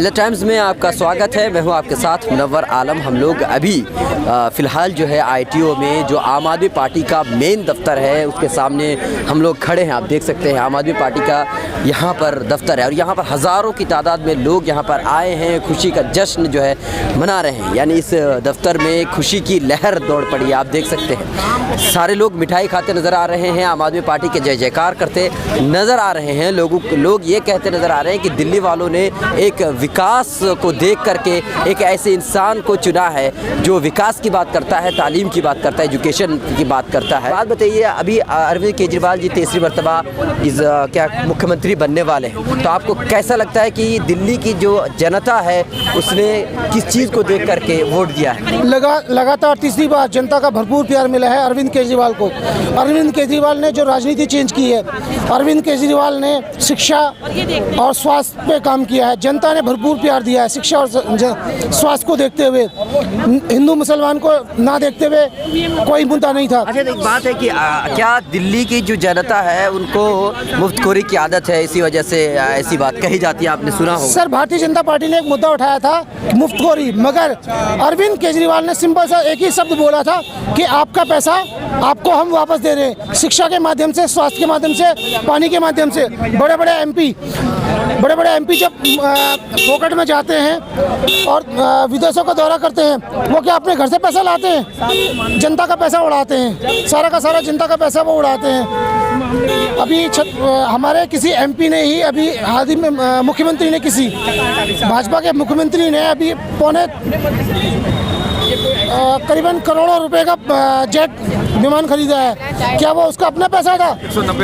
मिल्लत times में आपका स्वागत है। मैं हूं आपके साथ मुनव्वर आलम। हम लोग अभी फ़िलहाल जो है ITO में जो आम आदमी पार्टी का मेन दफ्तर है उसके सामने हम लोग खड़े हैं। आप देख सकते हैं आम आदमी पार्टी का यहां पर दफ्तर है और यहां पर हज़ारों की तादाद में लोग यहां पर आए हैं, खुशी का जश्न जो है मना रहे हैं। यानी इस दफ्तर में खुशी की लहर दौड़ पड़ी है। आप देख सकते हैं सारे लोग मिठाई खाते नज़र आ रहे हैं, आम आदमी पार्टी के जय जयकार करते नज़र आ रहे हैं। लोग ये कहते नज़र आ रहे हैं कि दिल्ली वालों ने एक विकास को देख करके एक ऐसे इंसान को चुना है जो विकास की बात करता है, तालीम की बात करता है, एजुकेशन की बात करता है। बात बताइए, अभी अरविंद केजरीवाल जी तीसरी मरतबा क्या मुख्यमंत्री बनने वाले हैं, तो आपको कैसा लगता है कि दिल्ली की जो जनता है उसने किस चीज़ को देख करके वोट दिया है? लगातार तीसरी बार जनता का भरपूर प्यार मिला है अरविंद केजरीवाल को। अरविंद केजरीवाल ने जो राजनीति चेंज की है, अरविंद केजरीवाल ने शिक्षा और स्वास्थ्य पे काम किया है। जनता ने भरपूर प्यार दिया है शिक्षा और स्वास्थ्य को देखते हुए। हिंदू मुसलमान को ना देखते हुए कोई मुद्दा नहीं था। अच्छा, एक बात है कि क्या दिल्ली की जो जनता है उनको मुफ्तखोरी की आदत है, इसी वजह से ऐसी बात कही जाती है? आपने सुना होगा। सर, भारतीय जनता पार्टी ने एक मुद्दा उठाया था मुफ्तखोरी, मगर अरविंद केजरीवाल ने सिंपल सा एक ही शब्द बोला था कि आपका पैसा आपको हम वापस दे रहे हैं। शिक्षा के माध्यम से, स्वास्थ्य के माध्यम से, पानी के माध्यम से। बड़े बड़े एमपी जब पॉकेट में जाते हैं और विदेशों का दौरा करते हैं, वो क्या अपने घर से पैसा लाते हैं? जनता का पैसा उड़ाते हैं, सारा का सारा जनता का पैसा वो उड़ाते हैं। अभी हमारे किसी MP ने ही अभी हाल ही में मुख्यमंत्री ने, किसी भाजपा के मुख्यमंत्री ने अभी करीबन करोड़ों रुपए का जेट विमान खरीदा है। क्या वो उसका अपना पैसा था?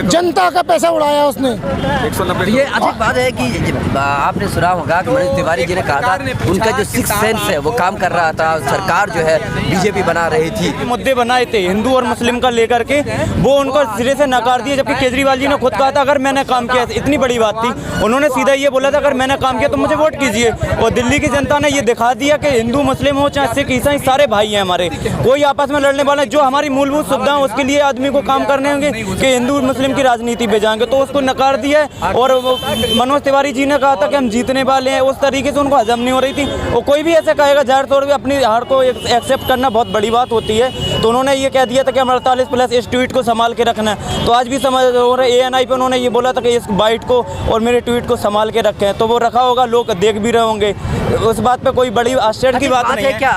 जनता का पैसा उड़ाया उसने। ये अच्छी बात है कि आपने सुना होगा कि मनोज तिवारी जी ने कहा था उनका जो सिक्स सेंस है वो काम कर रहा था। सरकार जो है बीजेपी बना रही थी, मुद्दे बनाए थे हिंदू और मुस्लिम का लेकर के, वो उनको सिरे से नकार दिए। जबकि केजरीवाल जी ने खुद कहा था अगर मैंने काम किया, इतनी बड़ी बात थी, उन्होंने सीधा ये बोला था अगर मैंने काम किया तो मुझे वोट कीजिए। और दिल्ली की जनता ने ये दिखा दिया कि हिंदू मुस्लिम हो चाहे सिख ईसाई, सारे भाई हैं हमारे, कोई आपस में लड़ने वाला। जो हमारी मूलभूत सुविधा है उसके लिए आदमी को काम करने होंगे कि हिंदू मुस्लिम की राजनीति पे जाएंगे, तो उसको नकार दिया। और मनोज तिवारी जी ने कहा था कि हम जीतने वाले हैं, उस तरीके से उनको हजम नहीं हो रही थी। और कोई भी ऐसे कहेगा ज़ाहिर तौर पर अपनी हार को एक्सेप्ट करना बहुत बड़ी बात होती है। तो उन्होंने ये कह दिया था कि हम 48+ इस ट्वीट को संभाल के रखना है। तो आज भी समझ हो रहे ANI पे उन्होंने ये बोला था कि इस बाइट को और मेरे ट्वीट को संभाल के रखें, तो वो रखा होगा, लोग देख भी रहे होंगे। उस बात पे कोई बड़ी आश्चर्य की बात नहीं है। क्या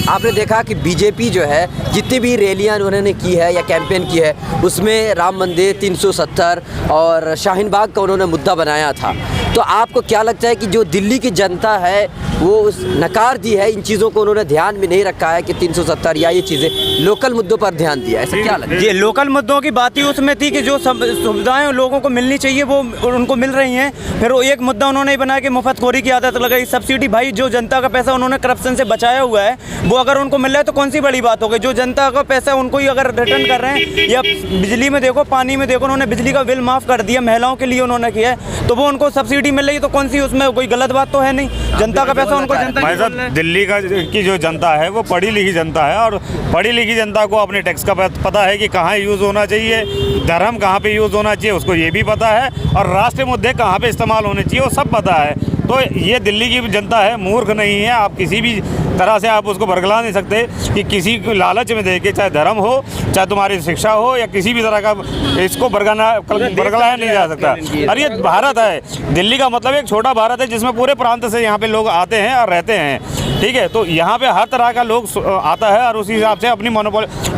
आपने देखा कि बीजेपी जो है जितनी भी रैलियां उन्होंने की है या कैंपेन की है उसमें राम मंदिर 370 और शाहीन बाग का उन्होंने मुद्दा बनाया था। तो आपको क्या लगता है कि जो दिल्ली की जनता है वो उस नकार दी है, इन चीज़ों को उन्होंने ध्यान में नहीं रखा है कि 370 या ये चीज़ें लोकल मुद्दों पर ध्यान दिया, ऐसा क्या लगता है? ये लोकल मुद्दों की बात ही उसमें थी कि जो सुविधाएं लोगों को मिलनी चाहिए वो उनको मिल रही हैं। फिर वो एक मुद्दा उन्होंने बनाया कि मुफ्तखोरी की आदत लगाई, सब्सिडी। भाई जो जनता का पैसा उन्होंने करप्शन से बचाया हुआ है वो अगर उनको मिल रहा है तो कौन सी बड़ी बात हो गई? जो जनता का पैसा उनको ही अगर रिटर्न कर रहे हैं, या बिजली में देखो, पानी में देखो, उन्होंने बिजली का बिल माफ़ कर दिया, महिलाओं के लिए उन्होंने किया है, तो वो उनको सब्सिडी मिल रही है, तो कौन सी उसमें कोई गलत बात तो है नहीं। जनता का पैसा उनको दिल्ली की जो जनता है वो पढ़ी लिखी जनता है और पढ़ी लिखी जनता को अपने टैक्स का पता है कि कहाँ यूज़ होना चाहिए, धर्म कहाँ पे यूज़ होना चाहिए उसको ये भी पता है, और राष्ट्रीय मुद्दे कहाँ पे इस्तेमाल होने चाहिए वो सब पता है। तो ये दिल्ली की जनता है, मूर्ख नहीं है। आप किसी भी तरह से आप उसको बरगला नहीं सकते कि किसी को लालच में देके, चाहे धर्म हो, चाहे तुम्हारी शिक्षा हो, या किसी भी तरह का इसको बरगलाया नहीं जा सकता। और ये भारत है, दिल्ली का मतलब एक छोटा भारत है जिसमें पूरे प्रांत से यहाँ पे लोग आते हैं और रहते हैं। ठीक है, तो यहाँ पे हर तरह का लोग आता है और उसी हिसाब से अपनी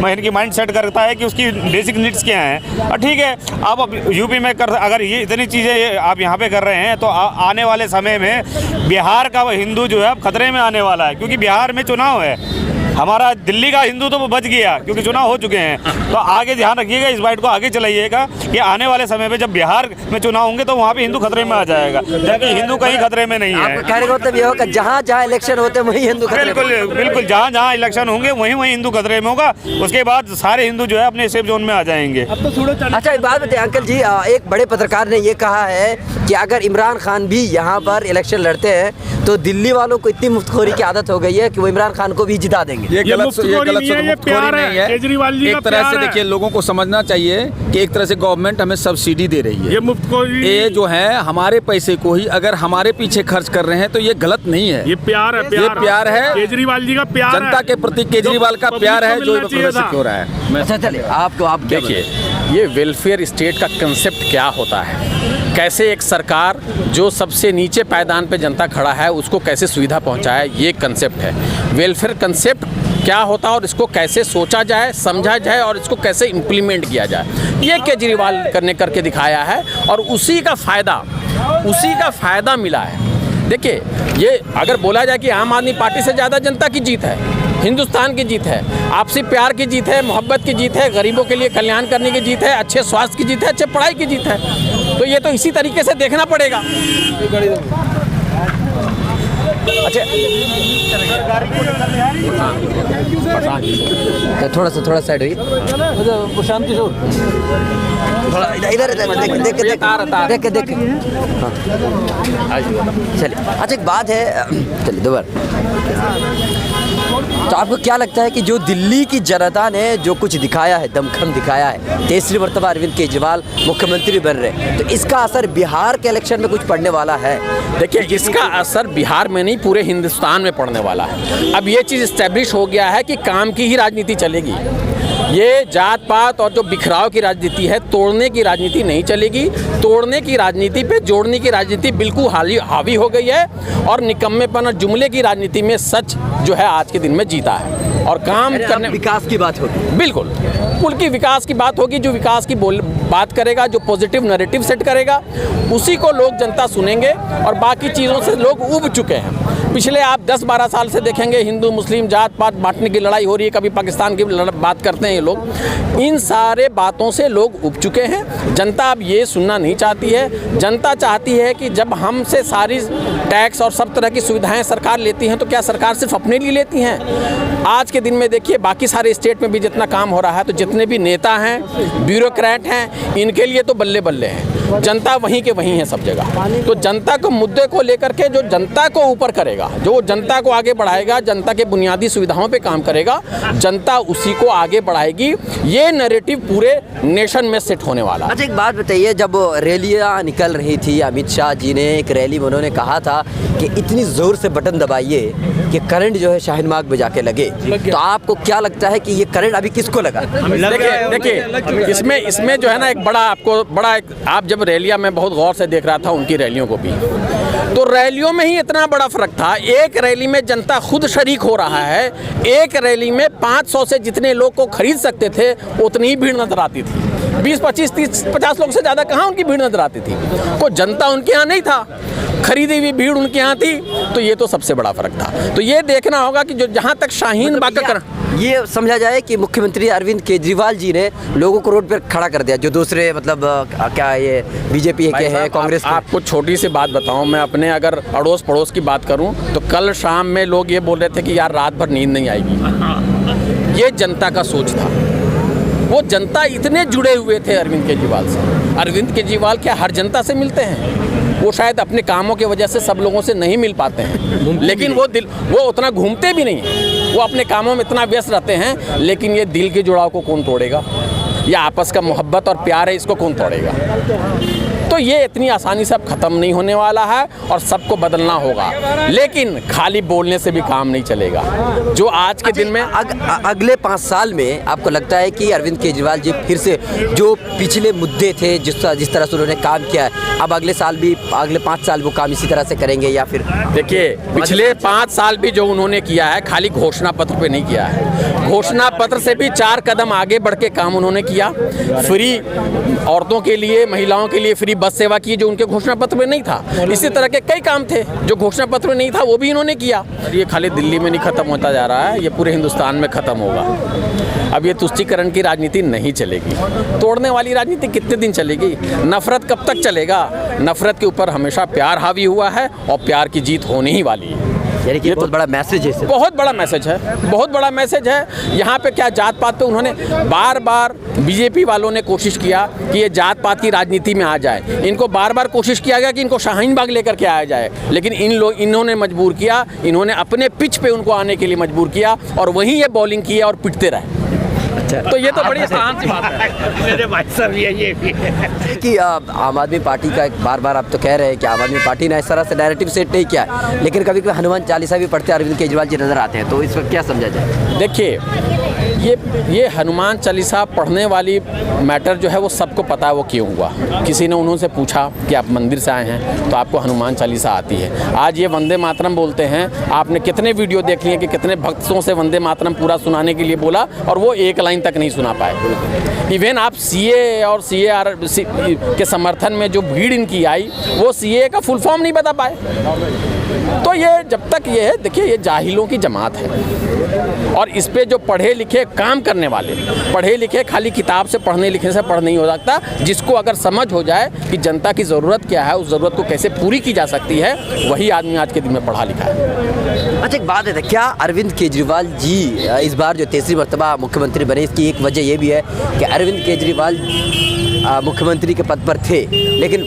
इनकी माइंड सेट करता है कि उसकी बेसिक नीड्स क्या हैं। और ठीक है, आप यूपी में अगर ये इतनी चीज़ें आप यहाँ पे कर रहे हैं तो आने वाले समय में बिहार का हिंदू जो है अब खतरे में आने वाला है, क्योंकि बिहार में चुनाव है। हमारा दिल्ली का हिंदू तो बच गया क्योंकि चुनाव हो चुके हैं। तो आगे ध्यान रखिएगा, इस बाइट को आगे चलाइएगा कि आने वाले समय में जब बिहार में चुनाव होंगे तो वहाँ पे हिंदू खतरे में आ जाएगा, जबकि हिंदू कहीं खतरे में नहीं है। कहने का मतलब ये होगा जहाँ जहाँ इलेक्शन होते हैं वहीं हिंदू खतरे में। बिल्कुल, जहाँ जहाँ इलेक्शन होंगे वहीं हिंदू खतरे में होगा। उसके बाद सारे हिंदू जो है अपने सेफ जोन में आ जाएंगे। अच्छा, एक बात बताइए अंकल जी, एक बड़े पत्रकार ने ये कहा है कि अगर इमरान खान भी यहाँ पर इलेक्शन लड़ते हैं तो दिल्ली वालों को इतनी मुफ्तखोरी की आदत हो गई है कि वो इमरान खान को भी जिता देंगे। ये गलत मुफ्तखोरी नहीं है। केजरीवाल जी एक तरह से देखिए, लोगों को समझना चाहिए कि एक तरह से गवर्नमेंट हमें सब्सिडी दे रही है। ये मुफ्तखोरी, ये जो है हमारे पैसे को ही अगर हमारे पीछे खर्च कर रहे हैं तो ये गलत नहीं है। ये प्यार है, ये प्यार है, केजरीवाल जी का प्यार, जनता के प्रति केजरीवाल का प्यार है जो प्रदर्शित हो रहा है। अच्छा चलिए, आप देखिए, ये वेलफेयर स्टेट का कंसेप्ट क्या होता है, कैसे एक सरकार जो सबसे नीचे पायदान पे जनता खड़ा है उसको कैसे सुविधा पहुंचाए, ये कंसेप्ट है। वेलफेयर कंसेप्ट क्या होता है और इसको कैसे सोचा जाए, समझा जाए और इसको कैसे इम्प्लीमेंट किया जाए, ये केजरीवाल करके दिखाया है और उसी का फ़ायदा मिला है। देखिए, ये अगर बोला जाए कि आम आदमी पार्टी से ज़्यादा जनता की जीत है, हिंदुस्तान की जीत है, आपसी प्यार की जीत है, मोहब्बत की जीत है, गरीबों के लिए कल्याण करने की जीत है, अच्छे स्वास्थ्य की जीत है, अच्छे पढ़ाई की जीत है, तो ये तो इसी तरीके से देखना पड़ेगा। अच्छा, थोड़ा साइड हुई, प्रशांत किशोर थोड़ा इधर देख। चलिए, अच्छा एक बात है, चलिए दोबारा, तो आपको क्या लगता है कि जो दिल्ली की जनता ने जो कुछ दिखाया है, दमखम दिखाया है, तीसरी मर्तबा अरविंद केजरीवाल मुख्यमंत्री बन रहे हैं, तो इसका असर बिहार के इलेक्शन में कुछ पड़ने वाला है? देखिए, इसका असर बिहार में नहीं पूरे हिंदुस्तान में पड़ने वाला है। अब ये चीज़ इस्टेब्लिश हो गया है कि काम की ही राजनीति चलेगी। ये जात पात और जो बिखराव की राजनीति है, तोड़ने की राजनीति नहीं चलेगी। तोड़ने की राजनीति पे जोड़ने की राजनीति बिल्कुल हावी हो गई है और निकम्मेपन और जुमले की राजनीति में सच जो है आज के दिन में जीता है और काम करने, विकास की बात होगी, बिल्कुल मुल्क की विकास की बात होगी। जो विकास की बात करेगा, जो पॉजिटिव नैरेटिव सेट करेगा, उसी को लोग जनता सुनेंगे और बाकी चीज़ों से लोग उब चुके हैं। पिछले आप 10-12 साल से देखेंगे, हिंदू मुस्लिम जात पात बांटने की लड़ाई हो रही है, कभी पाकिस्तान की बात करते हैं ये लोग। इन सारे बातों से लोग उब चुके हैं। जनता अब ये सुनना नहीं चाहती है। जनता चाहती है कि जब हमसे सारी टैक्स और सब तरह की सुविधाएं सरकार लेती हैं तो क्या सरकार सिर्फ अपने लिए लेती हैं? आज के दिन में देखिए, बाकी सारे स्टेट में भी जितना काम हो रहा है, तो जितने भी नेता हैं, ब्यूरोक्रेट हैं, इनके लिए तो बल्ले बल्ले हैं। जनता वहीं के वहीं है सब जगह। तो जनता को मुद्दे को लेकर के जो जनता को ऊपर करेगा, जो जनता को आगे बढ़ाएगा, जनता के बुनियादी सुविधाओं पे काम करेगा, जनता उसी को आगे बढ़ाएगी। ये नैरेटिव पूरे नेशन में सेट होने वाला। अच्छा एक बात बताइए, जब रैलियाँ निकल रही थी, अमित शाह जी ने एक रैली में उन्होंने कहा था कि इतनी ज़ोर से बटन दबाइए कि करंट जो है शाहीन बाग में जाके लगे, तो आपको क्या लगता है कि ये करंट अभी किसको लगा? देखिए, इसमें जो है ना एक आप जब रैलियाँ में बहुत गौर से देख रहा था उनकी रैलियों को भी, तो रैलियों में ही इतना बड़ा फर्क था। एक रैली में जनता खुद शरीक हो रहा है, एक रैली में 500 से जितने लोग को खरीद सकते थे उतनी ही भीड़ नजर आती थी। 20, 25, 30, 50 लोग से ज़्यादा कहाँ उनकी भीड़ नजर आती थी? कोई जनता उनके यहाँ नहीं था, खरीदी हुई भीड़ उनके यहाँ थी। तो ये तो सबसे बड़ा फर्क था। तो ये देखना होगा कि जो जहाँ तक शाहीन बाग का ये समझा जाए कि मुख्यमंत्री अरविंद केजरीवाल जी ने लोगों को रोड पर खड़ा कर दिया, जो दूसरे मतलब क्या ये बीजेपी के हैं, कांग्रेस। आपको छोटी सी बात बताऊं, मैं अपने अगर अड़ोस पड़ोस की बात करूं तो कल शाम में लोग ये बोल रहे थे कि यार रात भर नींद नहीं आएगी। ये जनता का सोच था। वो जनता इतने जुड़े हुए थे अरविंद केजरीवाल से। अरविंद केजरीवाल क्या हर जनता से मिलते हैं? वो शायद अपने कामों की वजह से सब लोगों से नहीं मिल पाते हैं, लेकिन वो उतना घूमते भी नहीं हैं। वो अपने कामों में इतना व्यस्त रहते हैं, लेकिन ये दिल के जुड़ाव को कौन तोड़ेगा? या आपस का मोहब्बत और प्यार है, इसको कौन तोड़ेगा? तो ये इतनी आसानी से अब ख़त्म नहीं होने वाला है और सबको बदलना होगा, लेकिन खाली बोलने से भी काम नहीं चलेगा। जो आज के दिन में अगले 5 साल में आपको लगता है कि अरविंद केजरीवाल जी फिर से जो पिछले मुद्दे थे, जिस तरह से उन्होंने काम किया है, अब अगले 5 साल वो काम इसी तरह से करेंगे या फिर? देखिए, पिछले 5 साल भी जो उन्होंने किया है, खाली घोषणा पत्र पे नहीं किया है। घोषणा पत्र से भी 4 कदम आगे बढ़ के काम उन्होंने किया। फ्री औरतों के लिए, महिलाओं के लिए फ्री बस सेवा की, जो उनके घोषणा पत्र में नहीं था। इसी तरह के कई काम थे जो घोषणा पत्र में नहीं था, वो भी इन्होंने किया। ये खाली दिल्ली में नहीं खत्म होता जा रहा है, ये पूरे हिंदुस्तान में खत्म होगा। अब ये तुष्टीकरण की राजनीति नहीं चलेगी। तोड़ने वाली राजनीति कितने दिन चलेगी? नफरत कब तक चलेगा? नफरत के ऊपर हमेशा प्यार हावी हुआ है और प्यार की जीत होने ही वाली है। यानी कि बहुत बड़ा मैसेज है इससे। बहुत बड़ा मैसेज है, बहुत बड़ा मैसेज है। यहाँ पे क्या जात पात पे उन्होंने बार बार बीजेपी वालों ने कोशिश किया कि ये जात पात की राजनीति में आ जाए। इनको बार बार कोशिश किया गया कि इनको शाहीन बाग लेकर के आया जाए, लेकिन इन्होंने मजबूर किया, इन्होंने अपने पिच पे उनको आने के लिए मजबूर किया और वहीं ये बॉलिंग की और पिटते रहे। तो ये तो बड़ी आसान सी बात है। मेरे भाई साहब ये भी है कि आम आदमी पार्टी का बार बार आप तो कह रहे हैं कि आम आदमी पार्टी ने इस तरह से नैरेटिव सेट नहीं किया, लेकिन कभी कभी हनुमान चालीसा भी पढ़ते अरविंद केजरीवाल जी नजर आते हैं, तो इस वक्त क्या समझा जाए? देखिए, ये हनुमान चालीसा पढ़ने वाली मैटर जो है वो सबको पता है वो क्यों हुआ। किसी ने उन्होंने पूछा कि आप मंदिर से आए हैं तो आपको हनुमान चालीसा आती है। आज ये वंदे मातरम बोलते हैं, आपने कितने वीडियो देख लिए कि कितने भक्तों से वंदे मातरम पूरा सुनाने के लिए बोला और वो एक लाइन तक नहीं सुना पाए। इवन आप सीए और सीएआर के समर्थन में जो भीड़ इनकी आई वो सीए का फुल फॉर्म नहीं बता पाए। तो ये जब तक ये है, देखिए ये जाहिलों की जमात है और इस पे जो पढ़े लिखे काम करने वाले, पढ़े लिखे खाली किताब से पढ़ने लिखने से पढ़ नहीं हो सकता। जिसको अगर समझ हो जाए कि जनता की ज़रूरत क्या है, उस ज़रूरत को कैसे पूरी की जा सकती है, वही आदमी आज के दिन में पढ़ा लिखा है। अच्छा, एक बात है, क्या अरविंद केजरीवाल जी इस बार जो तीसरी मर्तबा मुख्यमंत्री बने, इसकी एक वजह ये भी है कि अरविंद केजरीवाल मुख्यमंत्री के पद पर थे, लेकिन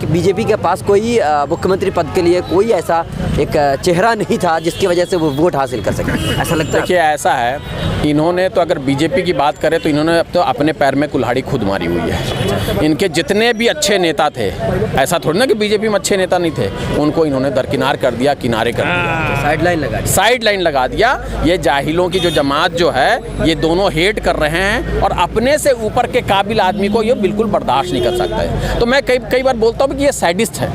बीजेपी के पास कोई मुख्यमंत्री पद के लिए कोई ऐसा एक चेहरा नहीं था जिसकी वजह से वो वोट हासिल कर सके, ऐसा लगता है? देखिए, ऐसा है, इन्होंने तो अगर बीजेपी की बात करें तो इन्होंने अब तो अपने पैर में कुल्हाड़ी खुद मारी हुई है। इनके जितने भी अच्छे नेता थे, ऐसा थोड़ी ना कि बीजेपी में अच्छे नेता नहीं थे, उनको इन्होंने दरकिनार कर दिया, किनारे कर दिया, साइड लाइन लगा दिया। ये जाहिलों की जो जमात जो है, ये दोनों हेट कर रहे हैं और अपने से ऊपर के काबिल आदमी को ये बिल्कुल बर्दाश्त नहीं कर सकता है। तो मैं कई बार बोलता हूँ कि ये सैडिस्ट है,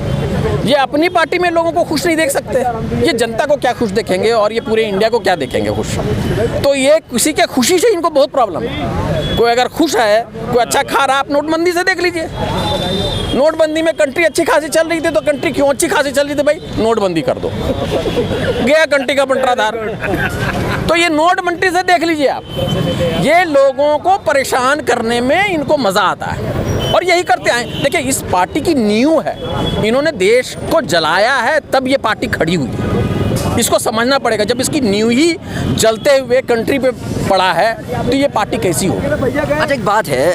ये अपनी पार्टी में लोगों को खुश नहीं देख सकते, ये जनता को क्या खुश देखेंगे और ये पूरे इंडिया को क्या देखेंगे खुश। तो ये किसी के खुशी से इनको बहुत प्रॉब्लम है। कोई अगर खुश है, कोई अच्छा खा रहा, आप नोटबंदी से देख लीजिए। नोटबंदी में कंट्री अच्छी खासी चल रही थी, तो कंट्री क्यों अच्छी खासी चल रही थी भाई? नोटबंदी कर दो, गया कंट्री का बंटवाराधार। तो ये नोटबंदी से देख लीजिए आप, ये लोगों को परेशान करने में इनको मज़ा आता है और यही करते आए। देखिए, इस पार्टी की नींव है, इन्होंने देश को जलाया है, तब ये पार्टी खड़ी हुई है। इसको समझना पड़ेगा, जब इसकी नींव ही जलते हुए कंट्री पे पड़ा है तो ये पार्टी कैसी हो। अच्छा, एक बात है,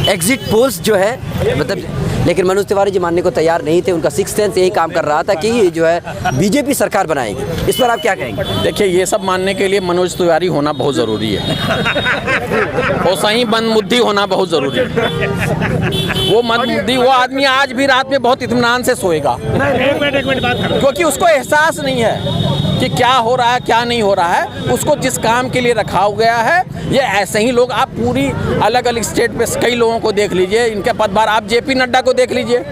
एग्जिट पोल्स जो है, मतलब, लेकिन मनोज तिवारी जी मानने को तैयार नहीं थे। उनका सिक्स सेंस यही काम कर रहा था कि ये जो है बीजेपी सरकार बनाएगी। इस पर आप क्या कहेंगे? देखिए, ये सब मानने के लिए मनोज तिवारी होना बहुत ज़रूरी है और सही मंदबुद्धि होना बहुत ज़रूरी है। वो मंदबुद्धि, वो आदमी आज भी रात में बहुत इत्मीनान से सोएगा, क्योंकि उसको एहसास नहीं है कि क्या हो रहा है क्या नहीं हो रहा है। उसको जिस काम के लिए रखा गया है, ये ऐसे ही लोग, आप पूरी अलग अलग स्टेट पे कई लोगों को देख लीजिए, इनके पदभार, आप जेपी नड्डा को देख लीजिए,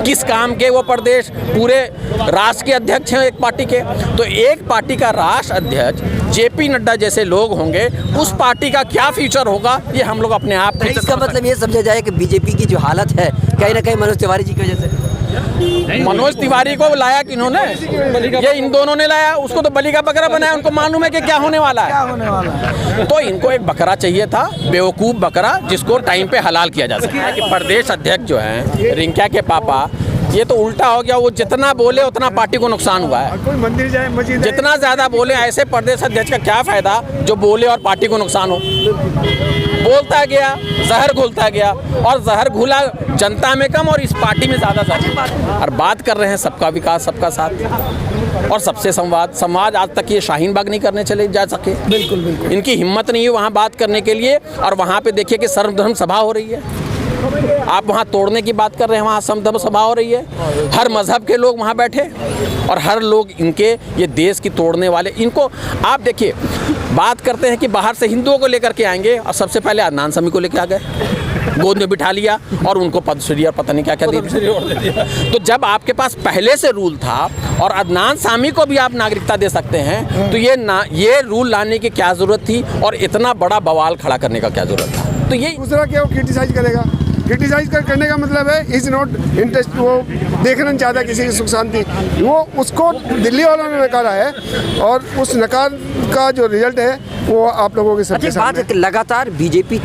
किस काम के वो प्रदेश पूरे राष्ट्र के अध्यक्ष हैं एक पार्टी के। तो एक पार्टी का राष्ट्र अध्यक्ष जेपी नड्डा जैसे लोग होंगे, उस पार्टी का क्या फ्यूचर होगा, ये हम लोग अपने आप। इसका मतलब ये समझा जाए कि बीजेपी की जो हालत है कहीं ना कहीं मनोज तिवारी जी की वजह से। मनोज तिवारी को लाया किन्होंने? ये इन दोनों ने लाया। उसको तो बलि का बकरा बनाया, उनको मालूम है कि क्या होने वाला है। तो इनको एक बकरा चाहिए था, बेवकूफ़ बकरा, जिसको टाइम पे हलाल किया जा सके। कि प्रदेश अध्यक्ष जो हैं रिंकिया के पापा, ये तो उल्टा हो गया, वो जितना बोले उतना पार्टी को नुकसान हुआ है। कोई मंदिर जाए, मस्जिद, जितना ज़्यादा बोले, ऐसे प्रदेश अध्यक्ष का क्या फ़ायदा जो बोले और पार्टी को नुकसान हो। बोलता गया, जहर घुलता गया और जहर घुला जनता में कम और इस पार्टी में ज़्यादा जहर। और बात कर रहे हैं सबका विकास, सबका साथ और सबसे संवाद आज तक ये शाहीन बाग नहीं करने चले जा सके। बिल्कुल इनकी हिम्मत नहीं है वहाँ बात करने के लिए। और वहाँ पे देखिए कि सर्वधर्म सभा हो रही है, आप वहाँ तोड़ने की बात कर रहे हैं, वहाँ सर्वधर्म सभा हो रही है, हर मजहब के लोग वहाँ बैठे और हर लोग इनके, ये देश की तोड़ने वाले, इनको आप देखिए, बात करते हैं कि बाहर से हिंदुओं को लेकर के आएंगे और सबसे पहले अदनान सामी को लेकर आ गए, गोद में बिठा लिया और उनको पद्मश्री और पता नहीं क्या क्या दे दिया। तो जब आपके पास पहले से रूल था और अदनान सामी को भी आप नागरिकता दे सकते हैं, तो ये रूल लाने की क्या ज़रूरत थी और इतना बड़ा बवाल खड़ा करने का क्या ज़रूरत था? तो ये दूसरा क्या, वो क्रिटिसाइज करेगा। क्रिटिसाइज करने का मतलब है इज़ नॉट इंटरेस्ट, वो देखना नहीं चाहता किसी की सुख शांति। वो उसको दिल्ली वालों ने नकारा है और उस नकार का जो रिजल्ट है वो आप लोगों के अच्छा सबके एक बात सामने है कि लगातार बीजेपी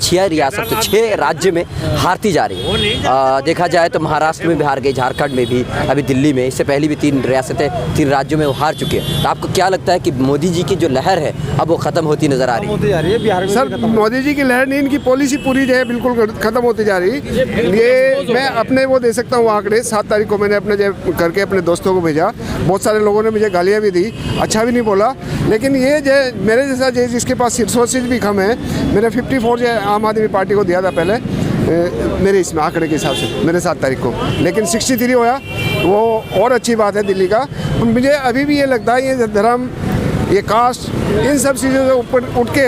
6 रियासत 6 राज्य में हारती जा रही है। देखा जाए तो महाराष्ट्र में भी हार गई, झारखंड में भी, अभी दिल्ली में, इससे पहले भी 3 रियासतें 3 राज्यों में वो हार चुके हैं। तो आपको क्या लगता है कि मोदी जी की जो लहर है अब वो ख़त्म होती नज़र आ रही है? सर, मोदी जी की लहर नहीं, इनकी पॉलिसी पूरी जो है बिल्कुल खत्म होती जा रही। ये मैं अपने वो दे सकता हूँ आंकड़े। 7 तारीख को मैंने अपने जो करके अपने दोस्तों को भेजा, बहुत सारे लोगों ने मुझे गालियाँ भी दी, अच्छा भी नहीं बोला। लेकिन ये जो मेरे जैसा जिसके पास रिसोर्सेज भी कम है, मैंने 54 जो आम आदमी पार्टी को दिया था पहले, मेरे इसमें आंकड़े के हिसाब से मेरे 7 तारीख को, लेकिन 63 होया, वो और अच्छी बात है दिल्ली का। मुझे अभी भी ये लगता है ये धर्म, ये कास्ट, इन सब चीज़ों से ऊपर उठ के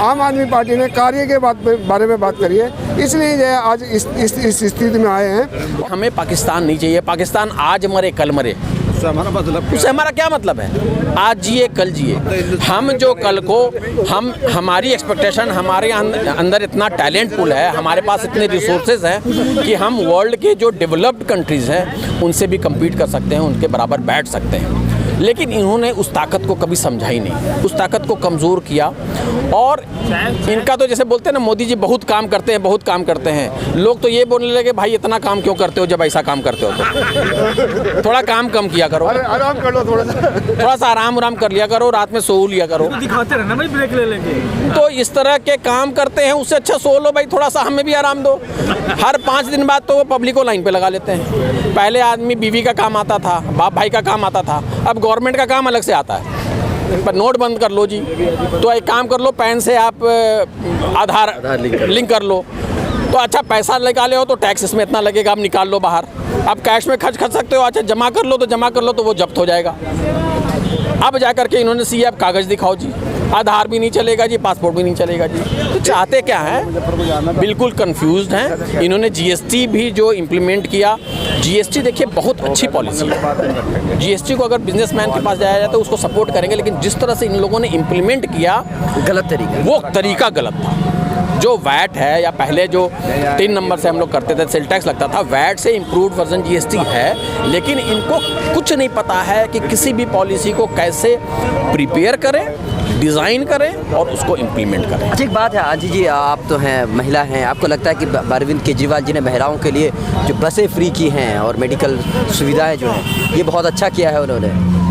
आम आदमी पार्टी ने कार्य के बारे में बात करी है, इसलिए जो आज इस स्थिति में आए हैं। हमें पाकिस्तान नहीं चाहिए। पाकिस्तान आज मरे कल मरे, उससे हमारा क्या मतलब है? आज जिए कल जिए। हम जो कल को हमारी एक्सपेक्टेशन, हमारे अंदर इतना टैलेंट पूल है, हमारे पास इतने रिसोर्सेज हैं कि हम वर्ल्ड के जो डेवलप्ड कंट्रीज़ हैं उनसे भी कम्पीट कर सकते हैं, उनके बराबर बैठ सकते हैं। लेकिन इन्होंने उस ताकत को कभी समझा ही नहीं, उस ताकत को कमज़ोर किया। और इनका तो जैसे बोलते हैं ना, मोदी जी बहुत काम करते हैं, बहुत काम करते हैं। लोग तो ये बोलने लगे भाई इतना काम क्यों करते हो जब ऐसा काम करते हो तो थोड़ा काम कम किया करो, आराम कर लो, थोड़ा सा आराम कर लिया करो, रात में सो लिया करो। दिखाते रहना भाई, ब्रेक ले लेंगे। तो इस तरह के काम करते हैं, उससे अच्छा सो लो भाई, थोड़ा सा हमें भी आराम दो। हर 5 दिन बाद तो वो पब्लिक को लाइन पे लगा लेते हैं। पहले आदमी बीवी का काम आता था, बाप भाई का काम आता था, अब गवर्नमेंट का काम अलग से आता है। पर नोट बंद कर लो जी, तो एक काम कर लो, पैन से आप आधार लिंक कर लो, तो अच्छा पैसा निकाले हो तो टैक्स इसमें इतना लगेगा, आप निकाल लो बाहर। अब कैश में खर्च कर सकते हो, अच्छा जमा कर लो तो वो जब्त हो जाएगा। अब जा करके इन्होंने सीए अब कागज़ दिखाओ जी, आधार भी नहीं चलेगा जी, पासपोर्ट भी नहीं चलेगा जी। तो चाहते क्या हैं? बिल्कुल कंफ्यूज्ड हैं। इन्होंने जीएसटी भी जो इम्प्लीमेंट किया, जीएसटी देखिए बहुत अच्छी पॉलिसी है। जीएसटी को अगर बिजनेसमैन के पास जाया जाए तो उसको सपोर्ट करेंगे, लेकिन जिस तरह से इन लोगों ने इम्प्लीमेंट किया गलत तरीका, वो तरीका गलत था। जो वैट है, या पहले जो 3 नंबर से हम लोग करते थे, सेल टैक्स लगता था, वैट से इम्प्रूव्ड वर्जन जीएसटी है। लेकिन इनको कुछ नहीं पता है कि किसी भी पॉलिसी को कैसे प्रिपेयर करें, डिज़ाइन करें और उसको इम्प्लीमेंट करें। अच्छा एक बात है आजी जी, आप तो हैं, महिला हैं, आपको लगता है कि अरविंद केजरीवाल जी ने महिलाओं के लिए जो बसें फ्री की हैं और मेडिकल सुविधाएं जो हैं, ये बहुत अच्छा किया है उन्होंने?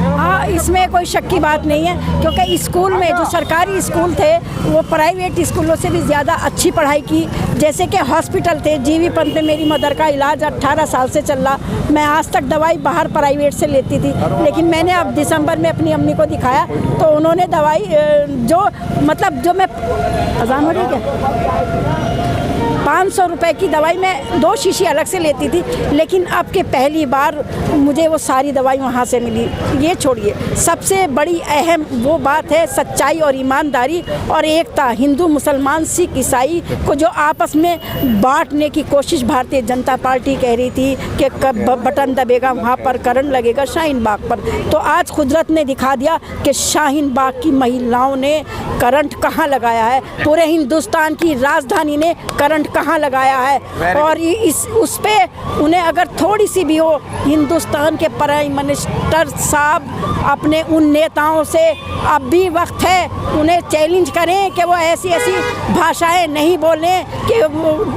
हाँ, इसमें कोई शक की बात नहीं है, क्योंकि स्कूल में जो सरकारी स्कूल थे वो प्राइवेट स्कूलों से भी ज़्यादा अच्छी पढ़ाई की। जैसे कि हॉस्पिटल थे, जीवी पंत में मेरी मदर का इलाज 18 साल से चल रहा। मैं आज तक दवाई बाहर प्राइवेट से लेती थी, लेकिन मैंने अब दिसंबर में अपनी अम्मी को दिखाया तो उन्होंने दवाई जो मैं अजान हो रही क्या 500 रुपए की दवाई मैं 2 शीशी अलग से लेती थी, लेकिन अब के पहली बार मुझे वो सारी दवाई वहाँ से मिली। ये छोड़िए, सबसे बड़ी अहम वो बात है सच्चाई और ईमानदारी और एकता। हिंदू, मुसलमान, सिख, ईसाई को जो आपस में बांटने की कोशिश भारतीय जनता पार्टी कह रही थी कि बटन दबेगा वहाँ पर करंट लगेगा शाहीन बाग पर, तो आज कुदरत ने दिखा दिया कि शाहीन बाग की महिलाओं ने करंट कहाँ लगाया है। पूरे हिंदुस्तान की राजधानी ने करंट कहाँ लगाया है। और उस पे उन्हें अगर थोड़ी सी भी हो, हिंदुस्तान के प्राइम मिनिस्टर साहब अपने उन नेताओं से अब भी वक्त है, उन्हें चैलेंज करें कि वो ऐसी भाषाएं नहीं बोलें कि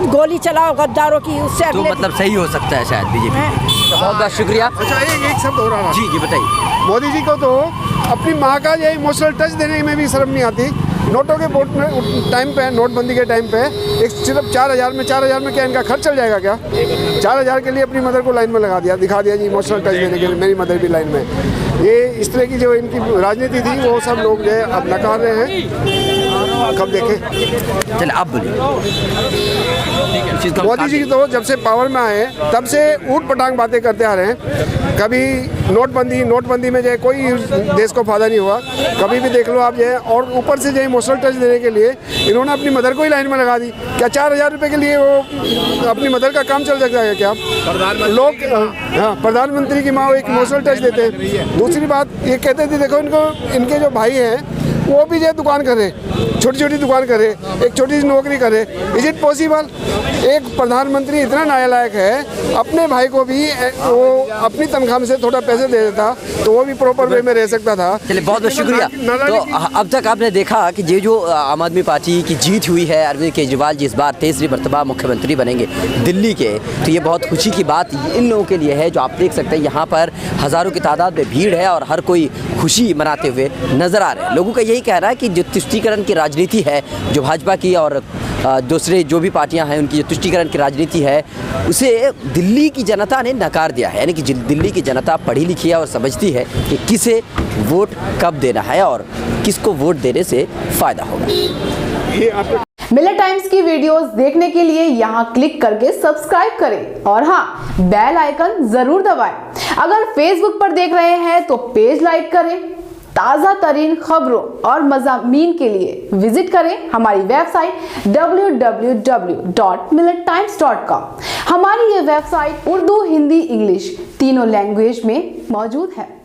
गोली चलाओ गद्दारों की। उससे तो मतलब सही हो सकता है शायद बीजेपी। तो बहुत बहुत शुक्रिया। अच्छा एक शब्द हो रहा जी बताइए। मोदी जी को तो अपनी माँ का ये इमोशनल टच देने में भी शर्म नहीं आती। नोटों के वोट में टाइम पे, नोटबंदी के टाइम पे एक सिर्फ 4,000 में क्या इनका खर्च चल जाएगा क्या? 4,000 के लिए अपनी मदर को लाइन में लगा दिया, दिखा दिया जी इमोशनल टच देने के लिए मेरी मदर भी लाइन में। ये इस तरह की जो इनकी राजनीति थी वो सब लोग जो है अब नकार रहे हैं। कब देखें। चल आप बोलिए। मोदी जी तो जब से पावर में आए तब से ऊट पटांग बातें करते आ रहे हैं। कभी नोटबंदी में जो है कोई देश को फायदा नहीं हुआ, कभी भी देख लो आप जो है। और ऊपर से जो है इमोशनल टच देने के लिए इन्होंने अपनी मदर को ही लाइन में लगा दी। क्या 4,000 रुपये के लिए वो अपनी मदर का काम चल सकता है क्या? लोग हाँ, प्रधानमंत्री की माँ एक इमोशनल टच देते हैं। दूसरी बात ये कहते थे, देखो इनके जो भाई हैं वो भी जो दुकान करे, छोटी छोटी दुकान करे, एक छोटी सी नौकरी करे। Is it possible? एक प्रधानमंत्री इतना नालायक है, अपने भाई को भी वो अपनी तनख्वाह में से थोड़ा पैसे दे देता तो वो भी प्रॉपर वे में रह सकता था। चलिए बहुत बहुत शुक्रिया। तो अब तक आपने देखा कि ये जो आम आदमी पार्टी की जीत हुई है, अरविंद केजरीवाल जी इस बार तीसरी मरतबा मुख्यमंत्री बनेंगे दिल्ली के, तो ये बहुत खुशी की बात इन लोगों के लिए है। जो आप देख सकते हैं यहाँ पर हज़ारों की तादाद में भीड़ है और हर कोई खुशी मनाते हुए नजर आ रहे हैं। लोगों का यही कहना है कि जो तुष्टीकरण की राजनीति है, जो भाजपा की और दूसरे जो भी पार्टियां हैं उनकी जो तुष्टीकरण की राजनीति है, उसे दिल्ली की जनता ने नकार दिया है। यानी कि दिल्ली की जनता पढ़ी लिखी है और समझती है कि किसे वोट कब देना है और किसको वोट देने से फ़ायदा होगा। मिलर टाइम्स की वीडियोस देखने के लिए यहाँ क्लिक करके सब्सक्राइब करें और हाँ, बेल आइकन जरूर दबाएं। अगर फेसबुक पर देख रहे हैं तो पेज लाइक करें। ताज़ा तरीन खबरों और मज़ामीन के लिए विजिट करें हमारी वेबसाइट www.millertimes.com। हमारी ये वेबसाइट उर्दू, हिंदी, इंग्लिश तीनों लैंग्वेज में मौजूद है।